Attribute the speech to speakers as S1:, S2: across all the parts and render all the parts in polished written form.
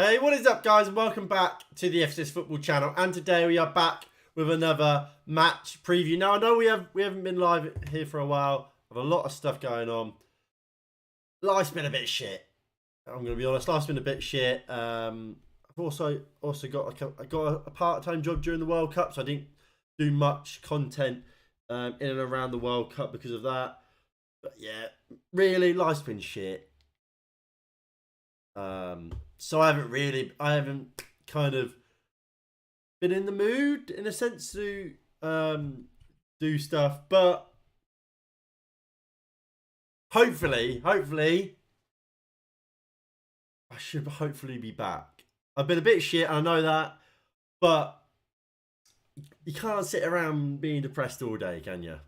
S1: Hey, what is up, guys? And welcome back to the FCS Football channel. And today we are back with another match preview. Now, I know we haven't been live here for a while. I have a lot of stuff going on. Life's been a bit shit. I'm going to be honest. Life's been a bit shit. I've also got a part-time job during the World Cup, so I didn't do much content in and around the World Cup because of that. But yeah, really, life's been shit. So I haven't kind of been in the mood in a sense to do stuff, but hopefully I should hopefully be back. I've been a bit shit, I know that, but you can't sit around being depressed all day, can you?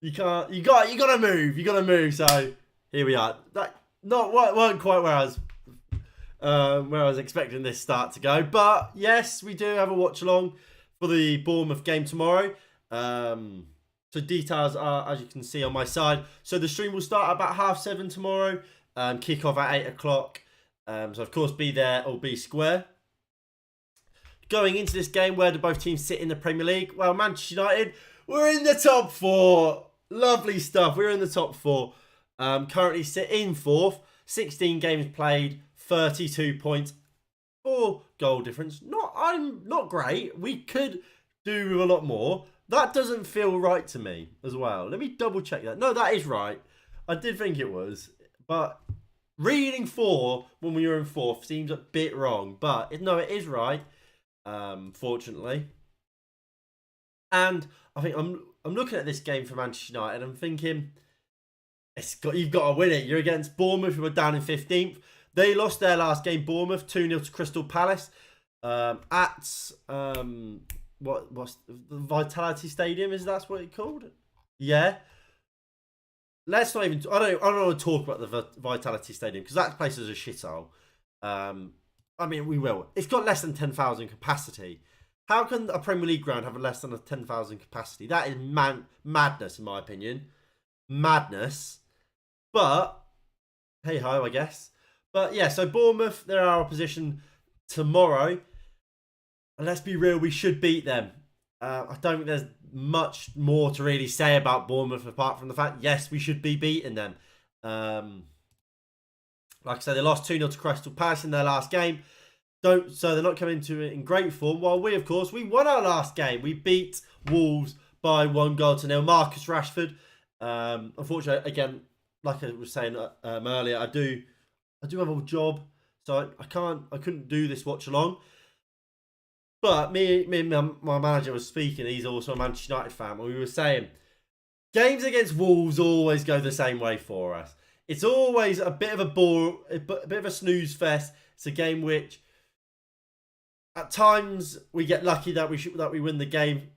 S1: You gotta move. So here we are. That weren't quite where I was expecting this start to go, but yes, we do have a watch along for the Bournemouth game tomorrow. So details are, as you can see on my side. So the stream will start at about 7:30 tomorrow. Kick off at 8 o'clock. So of course, be there or be square. Going into this game, where do both teams sit in the Premier League? Well, Manchester United, we're in the top 4. Lovely stuff. We're in the top 4. Currently sit in 4th. 16 games played, 32 points, 4 goal difference. I'm not great. We could do with a lot more. That doesn't feel right to me as well. Let me double check that. No, that is right. I did think it was, but reading 4 when we were in 4th seems a bit wrong. But no, it is right. Fortunately, and I think I'm looking at this game for Manchester United. I'm thinking, you've got to win it. You're against Bournemouth, who were down in 15th. They lost their last game, Bournemouth, 2-0 to Crystal Palace at what's the Vitality Stadium? That's what it's called? Yeah. Let's not even. I don't want to talk about the Vitality Stadium because that place is a shithole. I mean, we will. It's got less than 10,000 capacity. How can a Premier League ground have less than a 10,000 capacity? That is madness, in my opinion. Madness. But, hey-ho, I guess. But, yeah, so Bournemouth, they're our opposition tomorrow. And let's be real, we should beat them. I don't think there's much more to really say about Bournemouth apart from the fact, yes, we should be beating them. Like I said, they lost 2-0 to Crystal Palace in their last game. So they're not coming into it in great form. While we, of course, we won our last game. We beat Wolves by 1-0. Marcus Rashford. Unfortunately, again, like I was saying earlier, I do have a job, so I couldn't do this watch along. But me and my manager was speaking. He's also a Manchester United fan, and we were saying games against Wolves always go the same way for us. It's always a bit of a bore, a bit of a snooze fest. It's a game which, at times, we get lucky that we win the game.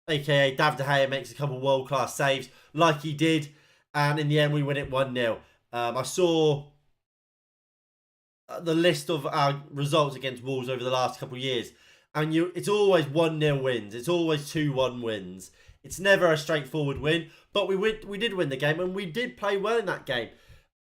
S1: AKA David De Gea makes a couple world-class saves, like he did, and in the end we win it 1-0. I saw the list of our results against Wolves over the last couple of years, and it's always 1-0 wins. It's always 2-1 wins. It's never a straightforward win, but we did win the game, and we did play well in that game.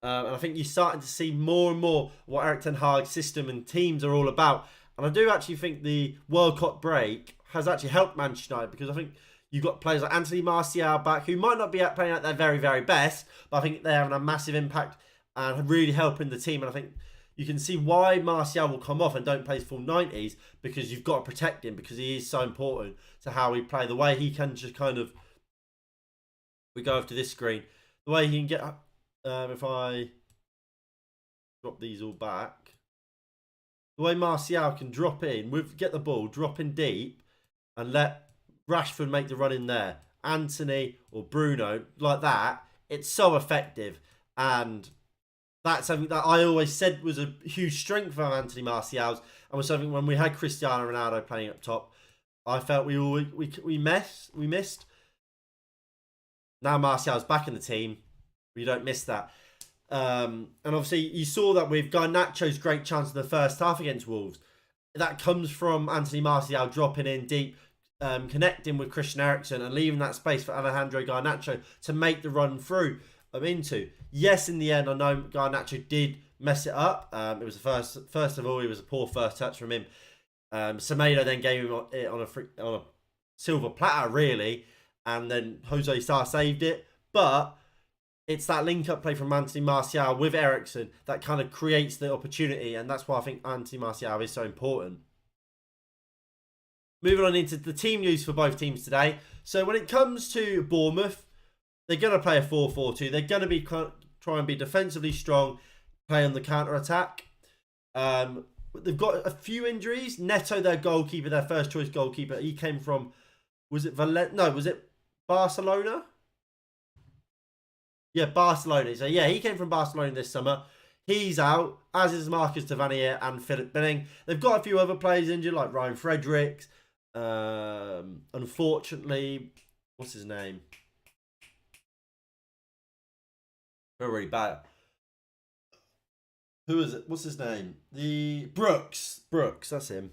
S1: And I think you're starting to see more and more what Erik ten Hag's system and teams are all about. And I do actually think the World Cup break has actually helped Manchester United, because I think you've got players like Anthony Martial back who might not be playing at their very, very best, but I think they're having a massive impact and really helping the team. And I think you can see why Martial will come off and don't play his full 90s, because you've got to protect him, because he is so important to how we play. The way he can just kind of, we go over to this screen, the way he can get, if I drop these all back, the way Martial can drop in, get the ball, drop in deep, and let Rashford make the run in there. Anthony or Bruno, like that, it's so effective. And that's something that I always said was a huge strength of Anthony Martial's, and was something when we had Cristiano Ronaldo playing up top, I felt we missed. Now Martial's back in the team, we don't miss that. And obviously you saw that with Garnacho's great chance in the first half against Wolves. That comes from Anthony Martial dropping in deep, connecting with Christian Eriksen and leaving that space for Alejandro Garnacho to make the run through into. Yes, in the end, I know Garnacho did mess it up. It was the first of all, it was a poor first touch from him. Semedo then gave him it on a silver platter, really, and then Jose Sarr saved it. But it's that link-up play from Anthony Martial with Eriksen that kind of creates the opportunity, and that's why I think Anthony Martial is so important. Moving on into the team news for both teams today. So when it comes to Bournemouth, they're going to play a 4-4-2. They're going to try and be defensively strong, play on the counter-attack. They've got a few injuries. Neto, their goalkeeper, their first choice goalkeeper, he came from, was it Barcelona? Yeah, Barcelona. So yeah, he came from Barcelona this summer. He's out, as is Marcus Tavernier and Philip Billing. They've got a few other players injured, like Ryan Fredericks. Unfortunately, what's his name? Very bad. Who is it? What's his name? The Brooks. Brooks, that's him.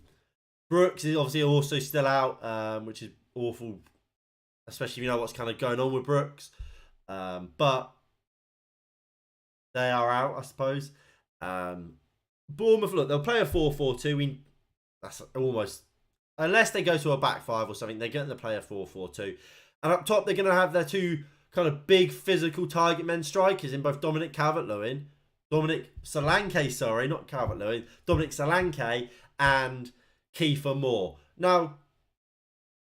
S1: Brooks is obviously also still out, which is awful, especially if you know what's kind of going on with Brooks. But they are out, I suppose. Bournemouth, look, they'll play a 4-4-2. That's almost, unless they go to a back five or something, they're going to play a 4-4-2. And up top, they're going to have their two kind of big physical target men strikers in both Dominic Solanke, not Calvert-Lewin, Dominic Solanke and Kiefer Moore. Now,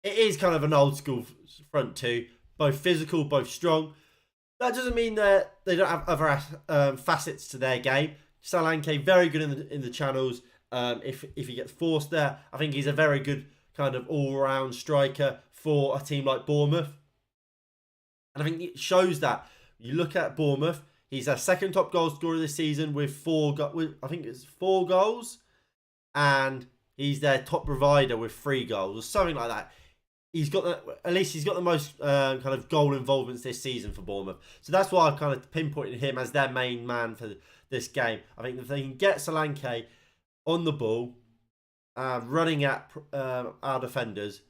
S1: it is kind of an old school front two, both physical, both strong. That doesn't mean that they don't have other facets to their game. Solanke, very good in the channels. If he gets forced there, I think he's a very good kind of all-round striker for a team like Bournemouth. And I think it shows that. You look at Bournemouth, he's their second top goal scorer this season with 4 goals. And he's their top provider with 3 goals or something like that. He's got at least he's got the most kind of goal involvements this season for Bournemouth. So that's why I've kind of pinpointed him as their main man for this game. I think if they can get Solanke on the ball, running at our defenders,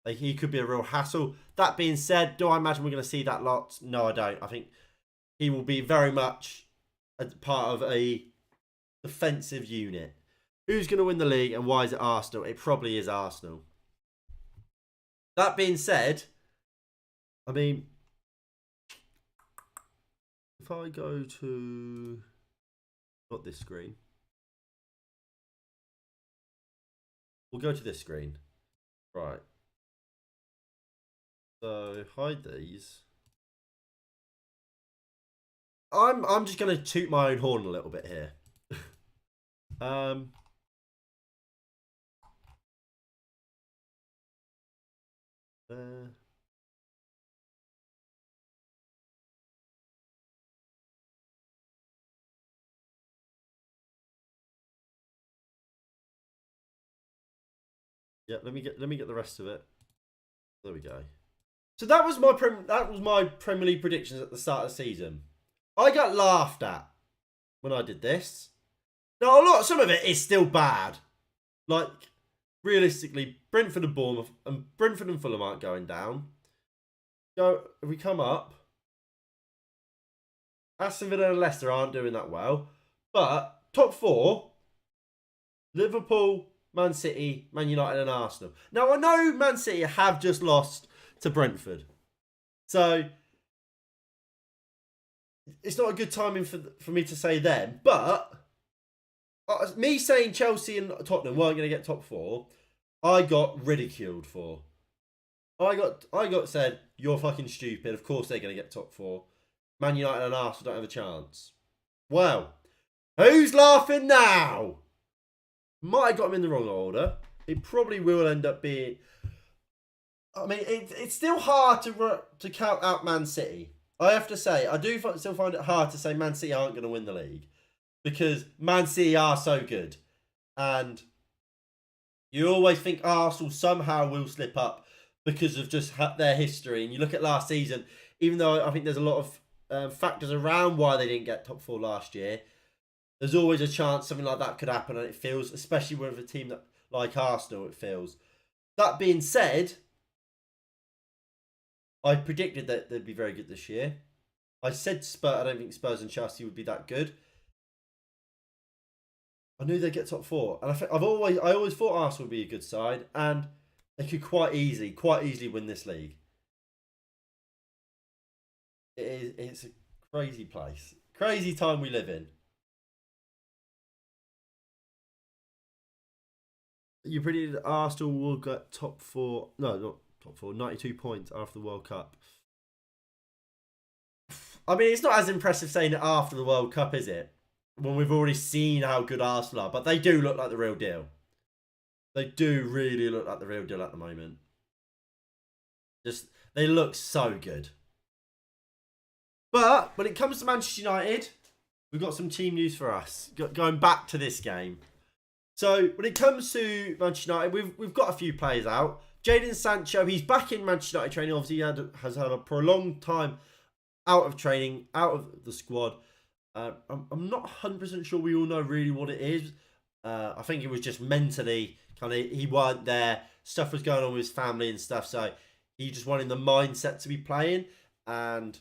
S1: he could be a real hassle. That being said, do I imagine we're going to see that lot? No, I don't. I think he will be very much a part of a defensive unit. Who's going to win the league and why is it Arsenal? It probably is Arsenal. That being said, I mean, if I go to, not this screen, we'll go to this screen. Right. So hide these. I'm just gonna toot my own horn a little bit here. Yeah, let me get the rest of it. There we go. So that was my Premier League predictions at the start of the season. I got laughed at when I did this. Now some of it is still bad. Like, realistically, Brentford and Bournemouth and Brentford and Fulham aren't going down. If we come up, Aston Villa and Leicester aren't doing that well. But top 4, Liverpool, Man City, Man United and Arsenal. Now, I know Man City have just lost to Brentford. So, it's not a good timing for me to say them. But, me saying Chelsea and Tottenham weren't going to get top 4, I got ridiculed for. I got said, you're fucking stupid. Of course they're going to get top 4. Man United and Arsenal don't have a chance. Well, who's laughing now? Might have got them in the wrong order. It probably will end up being... I mean, it's still hard to count out Man City. I have to say, I do still find it hard to say Man City aren't going to win the league. Because Man City are so good. And you always think Arsenal somehow will slip up because of just their history. And you look at last season, even though I think there's a lot of factors around why they didn't get top 4 last year, there's always a chance something like that could happen. And it feels, especially with a team like Arsenal, it feels. That being said, I predicted that they'd be very good this year. I said I don't think Spurs and Chelsea would be that good. I knew they'd get top four, and I always thought Arsenal would be a good side, and they could quite easily win this league. It's a crazy place, crazy time we live in. You predicted Arsenal will get top four. No, not top four. 92 points after the World Cup. I mean, it's not as impressive saying it after the World Cup, is it? When we've already seen how good Arsenal are, but they do look like the real deal. They do really look like the real deal at the moment. Just they look so good. But when it comes to Manchester United, we've got some team news for us. Going back to this game. So when it comes to Manchester United, we've got a few players out. Jadon Sancho, he's back in Manchester United training. Obviously, he has had a prolonged time out of training, out of the squad. I'm not 100% sure we all know really what it is. I think it was just mentally kind of he weren't there. Stuff was going on with his family and stuff, so he just wanted the mindset to be playing, and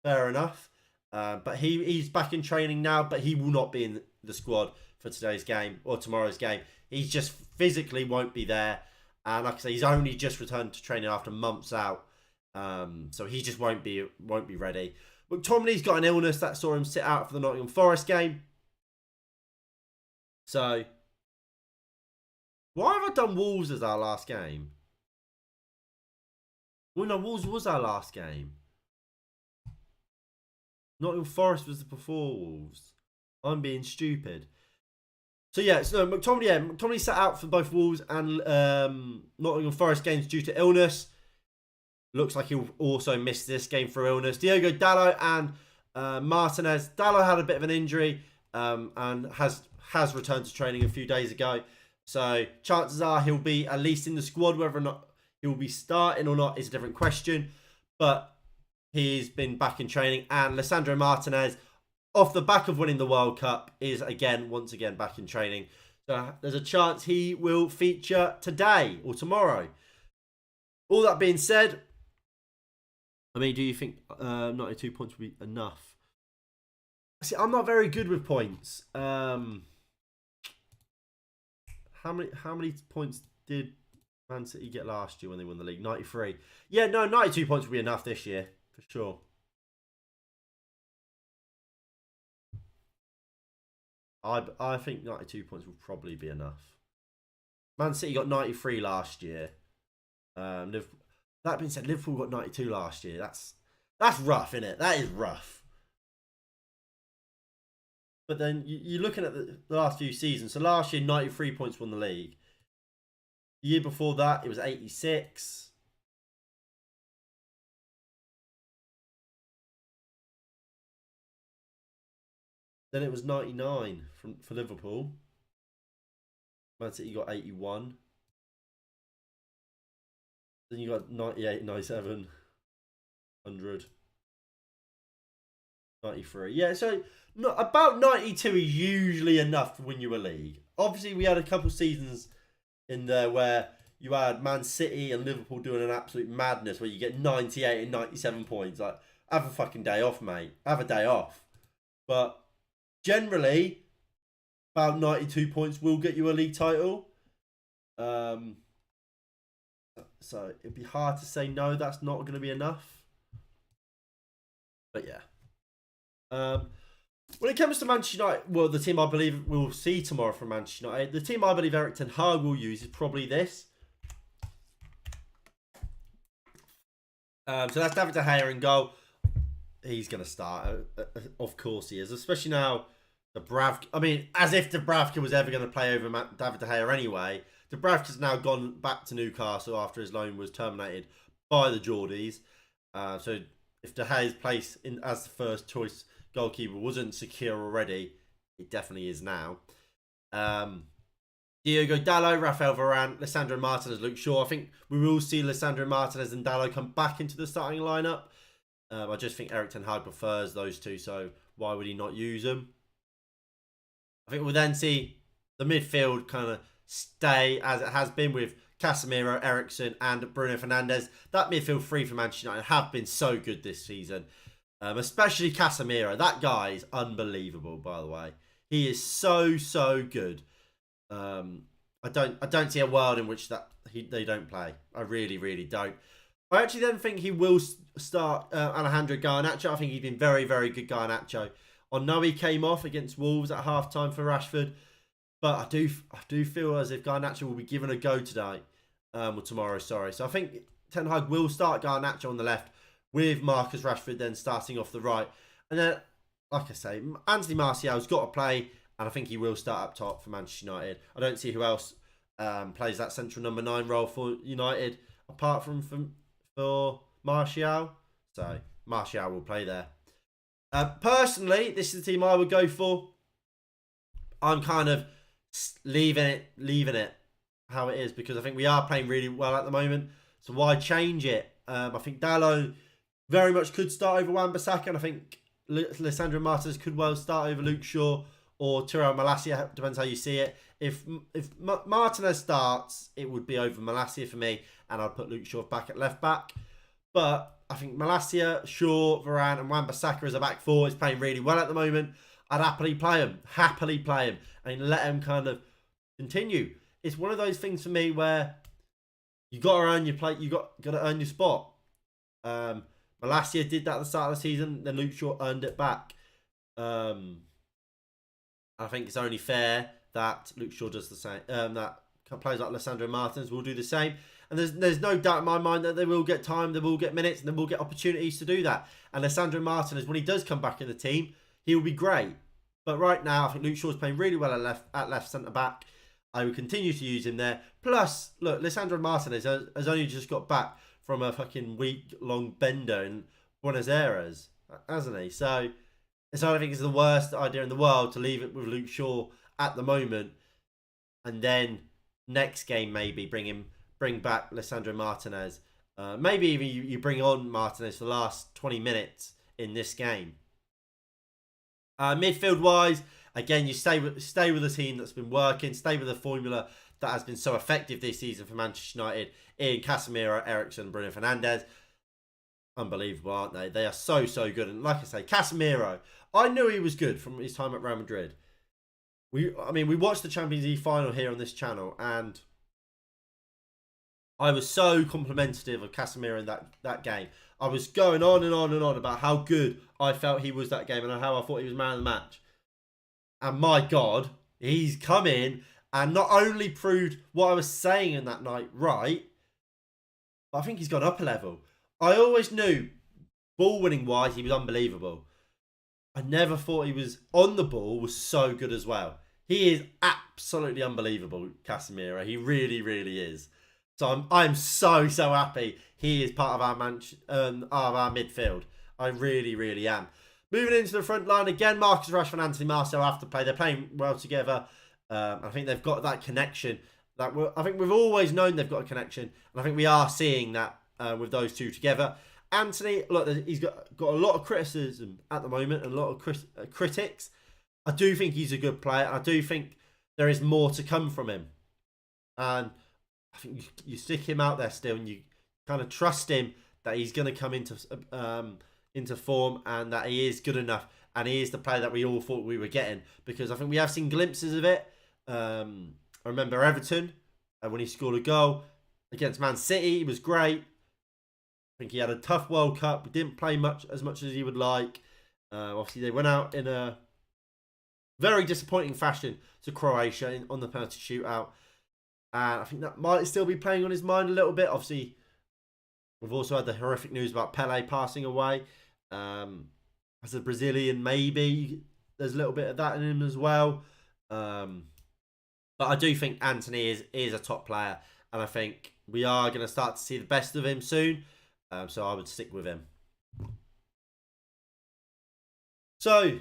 S1: fair enough. But he's back in training now, but he will not be in the squad for today's game or tomorrow's game. He just physically won't be there, and like I say, he's only just returned to training after months out, so he just won't be ready. McTominay's got an illness that saw him sit out for the Nottingham Forest game. So, why have I done Wolves as our last game? Well, no, Wolves was our last game. Nottingham Forest was before Wolves. I'm being stupid. So yeah, McTominay sat out for both Wolves and Nottingham Forest games due to illness. Looks like he'll also miss this game for illness. Diogo Dalot and Martinez. Dalot had a bit of an injury and has returned to training a few days ago. So chances are he'll be at least in the squad. Whether or not he'll be starting or not is a different question. But he's been back in training. And Lisandro Martinez, off the back of winning the World Cup, is once again back in training. So there's a chance he will feature today or tomorrow. All that being said, I mean, do you think 92 points will be enough? See, I'm not very good with points. How many points did Man City get last year when they won the league? 93. Yeah, no, 92 points will be enough this year, for sure. I think 92 points will probably be enough. Man City got 93 last year. That being said, Liverpool got 92 last year. That's rough, isn't it? That is rough. But then you're looking at the last few seasons. So last year, 93 points won the league. The year before that, it was 86. Then it was 99 for Liverpool. Man City got 81. Then you got 98, 97, 100, 93. Yeah, so about 92 is usually enough to win you a league. Obviously, we had a couple seasons in there where you had Man City and Liverpool doing an absolute madness where you get 98 and 97 points. Like, have a fucking day off, mate. Have a day off. But generally, about 92 points will get you a league title. So it'd be hard to say no, that's not going to be enough. But yeah. When it comes to Manchester United, well, the team I believe we'll see tomorrow from Manchester United, the team I believe Erik ten Hag will use is probably this. So that's David De Gea in goal. He's going to start. Of course he is. Especially now, I mean, as if Dubravka was ever going to play over David De Gea anyway. Dubravka's now gone back to Newcastle after his loan was terminated by the Geordies. So if De Gea's place as the first choice goalkeeper wasn't secure already, it definitely is now. Diogo Dalot, Rafael Varane, Lisandro Martinez, Luke Shaw. I think we will see Lisandro Martinez and Dalot come back into the starting lineup. I just think Erik ten Hag prefers those two, so why would he not use them? I think we'll then see the midfield kind of stay as it has been with Casemiro, Eriksen and Bruno Fernandes. That midfield three for Manchester United have been so good this season. Especially Casemiro. That guy is unbelievable, by the way. He is so good. I don't see a world in which they don't play. I really don't. I actually then think he will start Alejandro Garnacho. I think he's been very good, Garnacho. I know he came off against Wolves at half-time for Rashford, but I do feel as if Garnacho will be given a go today, or tomorrow, sorry. So I think Ten Hag will start Garnacho on the left with Marcus Rashford then starting off the right. And then, like I say, Anthony Martial's got to play, and I think he will start up top for Manchester United. I don't see who else plays that central number 9 role for United apart from for Martial. So Martial will play there. Personally, this is the team I would go for. I'm kind of leaving it how it is because I think we are playing really well at the moment. So why change it? I think Dalot very much could start over Wan-Bissaka, and I think Lisandro Martinez could well start over Luke Shaw or Tyrell Malacia. Depends how you see it. If Martinez starts, it would be over Malacia for me, and I'd put Luke Shaw back at left back. But I think Malacia, Shaw, Varane, and Wan-Bissaka as a back four is playing really well at the moment. I'd happily play him, and let him kind of continue. It's one of those things for me where you got to earn your plate. You got to earn your spot. Malacia did that at the start of the season. Then Luke Shaw earned it back. I think it's only fair that Luke Shaw does the same. That players like Lisandro Martinez will do the same. And there's no doubt in my mind that they will get time, they will get minutes, and they will get opportunities to do that. And Lisandro Martinez, when he does come back in the team, he will be great. But right now, I think Luke Shaw's playing really well at left centre back. I will continue to use him there. Plus, look, Lisandro Martinez has only just got back from a fucking week-long bender in Buenos Aires, hasn't he? So I don't think it's the worst idea in the world to leave it with Luke Shaw at the moment, and then next game maybe bring back Lisandro Martinez. Maybe even you bring on Martinez for the last 20 minutes in this game. Midfield-wise, again, you stay with a team that's been working, stay with a formula that has been so effective this season for Manchester United in Casemiro, Eriksen, Bruno Fernandes. Unbelievable, aren't they? They are so good. And like I say, Casemiro, I knew he was good from his time at Real Madrid. We watched the Champions League final here on this channel, and I was so complimentary of Casemiro in that game. I was going on and on about how good I felt he was that game and how I thought he was man of the match. And my God, he's come in and not only proved what I was saying in that night right, but I think he's gone up a level. I always knew, ball-winning wise, he was unbelievable. I never thought he was on the ball was so good as well. He is absolutely unbelievable, Casemiro. He really is. So I'm so happy he is part of our midfield. I really am. Moving into the front line again, Marcus Rashford and Anthony Martial have to play. They're playing well together. I think they've got that connection. I think we've always known they've got a connection, and I think we are seeing that with those two together. Anthony, look, he's got a lot of criticism at the moment and a lot of critics. I do think he's a good player. I do think there is more to come from him, and I think you stick him out there still, and you kind of trust him that he's going to come into form and that he is good enough and he is the player that we all thought we were getting, because I think we have seen glimpses of it. I remember Everton when he scored a goal against Man City. He was great. I think he had a tough World Cup. He didn't play as much as he would like. Obviously, they went out in a very disappointing fashion to Croatia on the penalty shootout. And I think that might still be playing on his mind a little bit. Obviously, we've also had the horrific news about Pele passing away. As a Brazilian, maybe there's a little bit of that in him as well. But I do think Anthony is a top player. And I think we are going to start to see the best of him soon. So I would stick with him. So,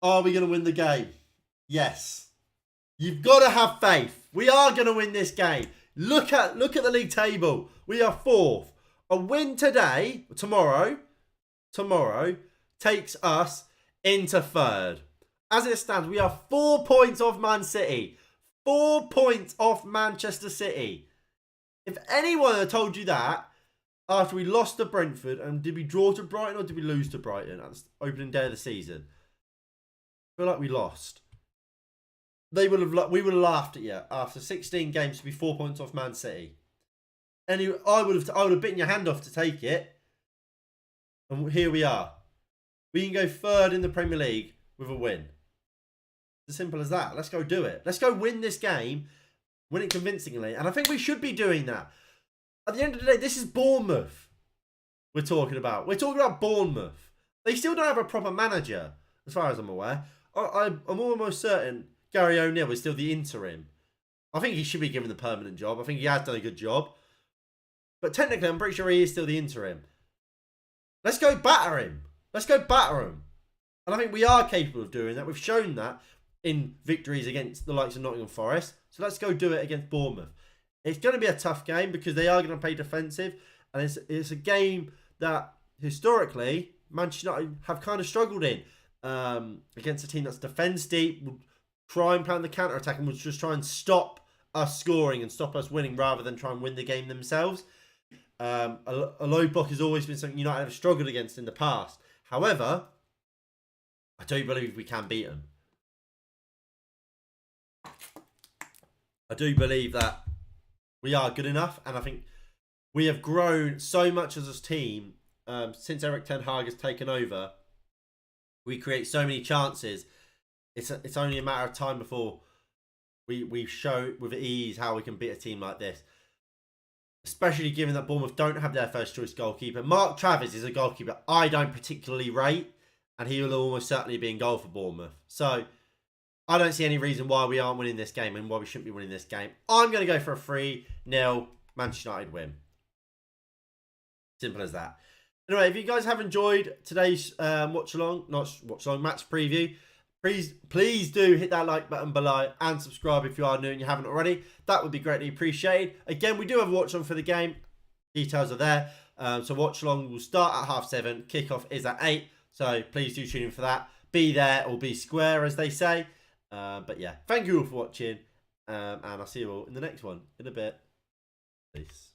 S1: are we going to win the game? Yes. You've got to have faith. We are going to win this game. Look at the league table. We are 4th. A win tomorrow, takes us into 3rd. As it stands, we are 4 points off Man City. 4 points off Manchester City. If anyone had told you that, after we lost to Brentford, and did we draw to Brighton or did we lose to Brighton at the opening day of the season? I feel like we lost. We would have laughed at you after 16 games to be 4 points off Man City. And I would have bitten your hand off to take it. And here we are. We can go third in the Premier League with a win. It's as simple as that. Let's go do it. Let's go win this game. Win it convincingly. And I think we should be doing that. At the end of the day, this is Bournemouth we're talking about. We're talking about Bournemouth. They still don't have a proper manager, as far as I'm aware. I'm almost certain Gary O'Neill is still the interim. I think he should be given the permanent job. I think he has done a good job. But technically, I'm pretty sure he is still the interim. Let's go batter him. Let's go batter him. And I think we are capable of doing that. We've shown that in victories against the likes of Nottingham Forest. So let's go do it against Bournemouth. It's going to be a tough game because they are going to play defensive. And it's a game that, historically, Manchester United have kind of struggled in. Against a team that's defence deep, will try and play on the counter-attack and will just try and stop us scoring and stop us winning rather than try and win the game themselves. A low block has always been something United have struggled against in the past. However, I do believe we can beat them. I do believe that we are good enough, and I think we have grown so much as a team since Erik ten Hag has taken over. We create so many chances. It's only a matter of time before we show with ease how we can beat a team like this. Especially given that Bournemouth don't have their first choice goalkeeper. Mark Travis is a goalkeeper I don't particularly rate, and he will almost certainly be in goal for Bournemouth. So I don't see any reason why we aren't winning this game and why we shouldn't be winning this game. I'm going to go for a 3-0 Manchester United win. Simple as that. Anyway, if you guys have enjoyed today's match preview, please do hit that like button below and subscribe if you are new and you haven't already. That would be greatly appreciated. Again, we do have a watch along for the game. Details are there. So watch along will start at 7:30. Kickoff is at 8. So please do tune in for that. Be there or be square, as they say. But yeah, thank you all for watching. And I'll see you all in the next one in a bit. Peace.